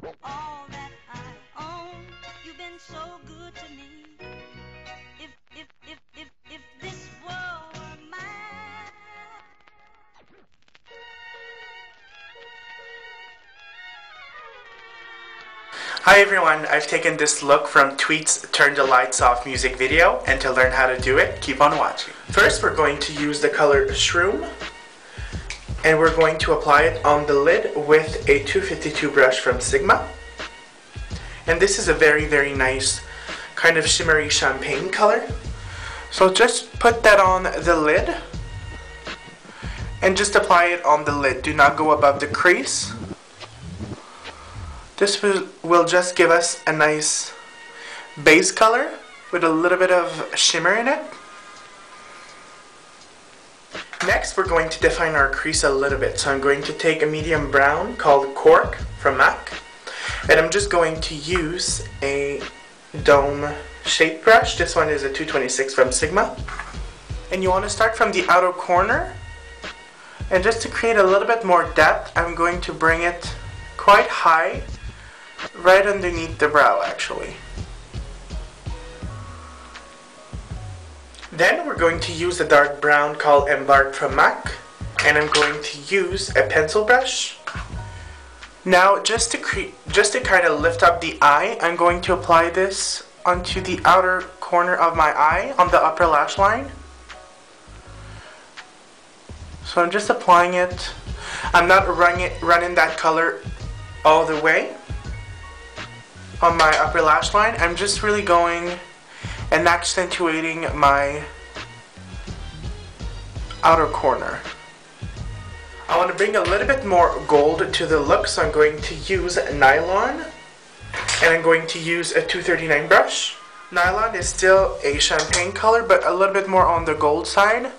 all that I own. You've been so good to me. If this world were mine. Hi everyone, I've taken this look from Tweet's Turn the Lights Off music video, and to learn how to do it, keep on watching. First we're going to use the color Schroom, and we're going to apply it on the lid with a 252 brush from Sigma. And this is a very nice kind of shimmery champagne color. So just put that on the lid and just apply it on the lid. Do not go above the crease. This will just give us a nice base color with a little bit of shimmer in it. Next we're going to define our crease a little bit. So I'm going to take a medium brown called Cork from M.A.C. and I'm just going to use a dome shape brush. This one is a 226 from Sigma. And you want to start from the outer corner, and just to create a little bit more depth I'm going to bring it quite high, right underneath the brow actually. Then we're going to use a dark brown called Embark from M.A.C. and I'm going to use a pencil brush. Now just to kind of lift up the eye, I'm going to apply this onto the outer corner of my eye on the upper lash line. So I'm just applying it. I'm not running that color all the way on my upper lash line. I'm just really going and accentuating my outer corner. I want to bring a little bit more gold to the look, so I'm going to use Nylon, and I'm going to use a 239 brush. Nylon is still a champagne color, but a little bit more on the gold side.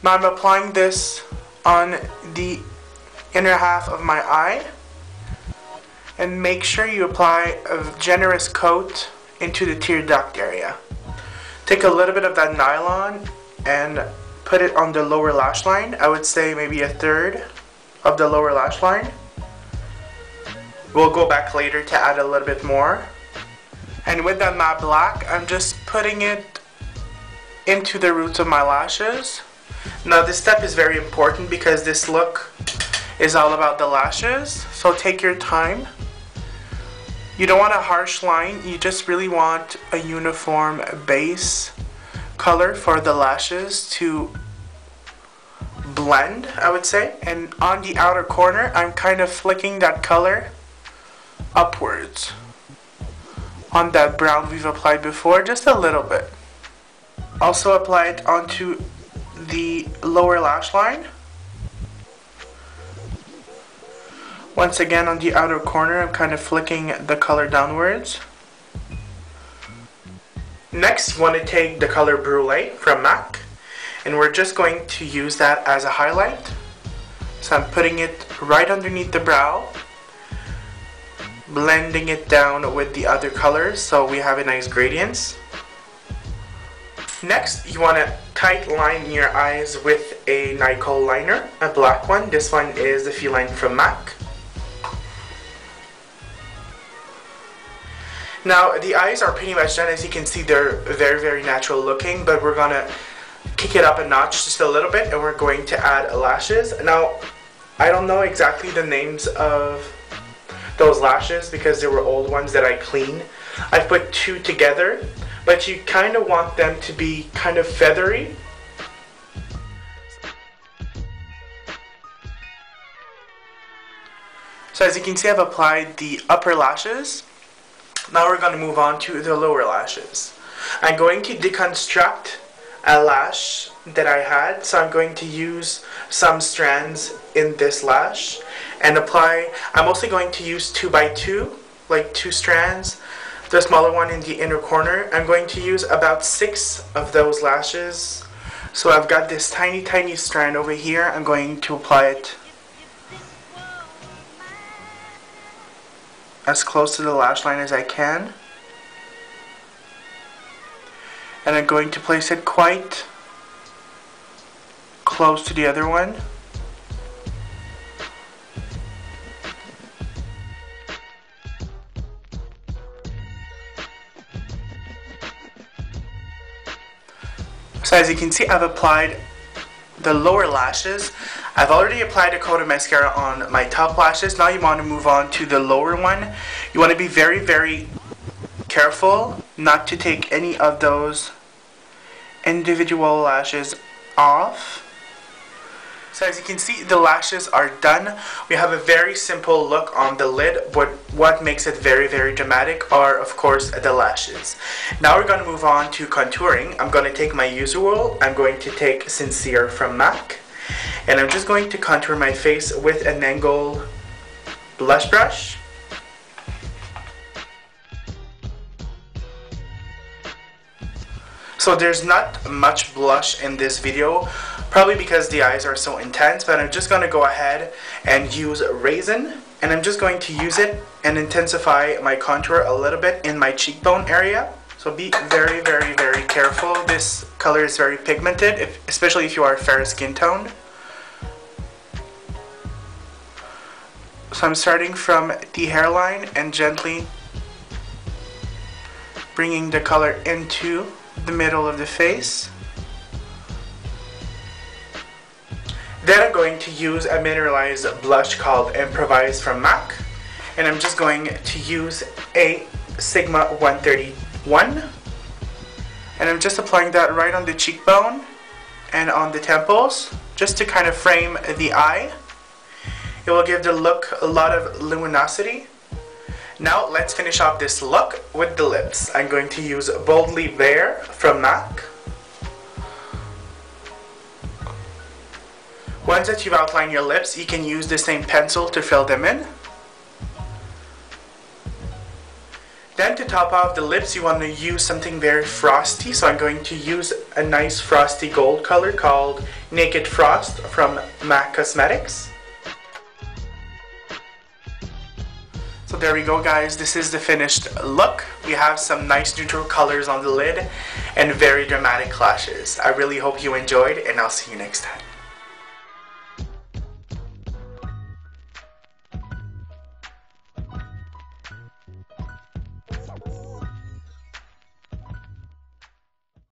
Now I'm applying this on the inner half of my eye. And make sure you apply a generous coat into the tear duct area. Take a little bit of that nylon and put it on the lower lash line. I would say maybe a third of the lower lash line. We'll go back later to add a little bit more. And with that matte black, I'm just putting it into the roots of my lashes. Now this step is very important because this look is all about the lashes, so take your time. You don't want a harsh line, you just really want a uniform base color for the lashes to blend, I would say. And on the outer corner, I'm kind of flicking that color upwards on that brown we've applied before, just a little bit. Also apply it onto the lower lash line. Once again on the outer corner, I'm kind of flicking the color downwards. Next, you want to take the color Brulé from M.A.C. and we're just going to use that as a highlight. So I'm putting it right underneath the brow, blending it down with the other colors so we have a nice gradients. Next, you want to tight line your eyes with a Kohl liner, a black one. This one is the Feline from M.A.C. Now the eyes are pretty much done. As you can see, they're very natural looking, but we're gonna kick it up a notch just a little bit and we're going to add lashes. Now I don't know exactly the names of those lashes because they were old ones that I cleaned. I put two together, but you kind of want them to be kind of feathery. So as you can see, I've applied the upper lashes. Now we're going to move on to the lower lashes. I'm going to deconstruct a lash that I had, so I'm going to use some strands in this lash and apply. I'm also going to use 2 by 2, like 2 strands. The smaller one in the inner corner. I'm going to use about 6 of those lashes. So I've got this tiny strand over here. I'm going to apply it as close to the lash line as I can, and I'm going to place it quite close to the other one. So as you can see, I've applied the lower lashes. I've already applied a coat of mascara on my top lashes. Now you want to move on to the lower one. You want to be very, very careful not to take any of those individual lashes off. So as you can see, the lashes are done. We have a very simple look on the lid, but what makes it very, very dramatic are, of course, the lashes. Now we're going to move on to contouring. I'm going to take my usual. I'm going to take Sincere from M.A.C. And I'm just going to contour my face with an angled blush brush. So there's not much blush in this video, probably because the eyes are so intense, but I'm just going to go ahead and use Raizin, and I'm just going to use it and intensify my contour a little bit in my cheekbone area. So be very, very, very careful. This color is very pigmented, especially if you are fair skin toned. So I'm starting from the hairline and gently bringing the color into the middle of the face. Then I'm going to use a mineralized blush called Improvise from M.A.C. And I'm just going to use a Sigma 131. And I'm just applying that right on the cheekbone and on the temples, just to kind of frame the eye. It will give the look a lot of luminosity. Now let's finish off this look with the lips. I'm going to use Boldly Bare from M.A.C. Once that you've outlined your lips, you can use the same pencil to fill them in. Then to top off the lips, you want to use something very frosty. So I'm going to use a nice frosty gold color called Naked Frost from M.A.C Cosmetics. So there we go, guys. This is the finished look. We have some nice neutral colors on the lid and very dramatic lashes. I really hope you enjoyed, and I'll see you next time.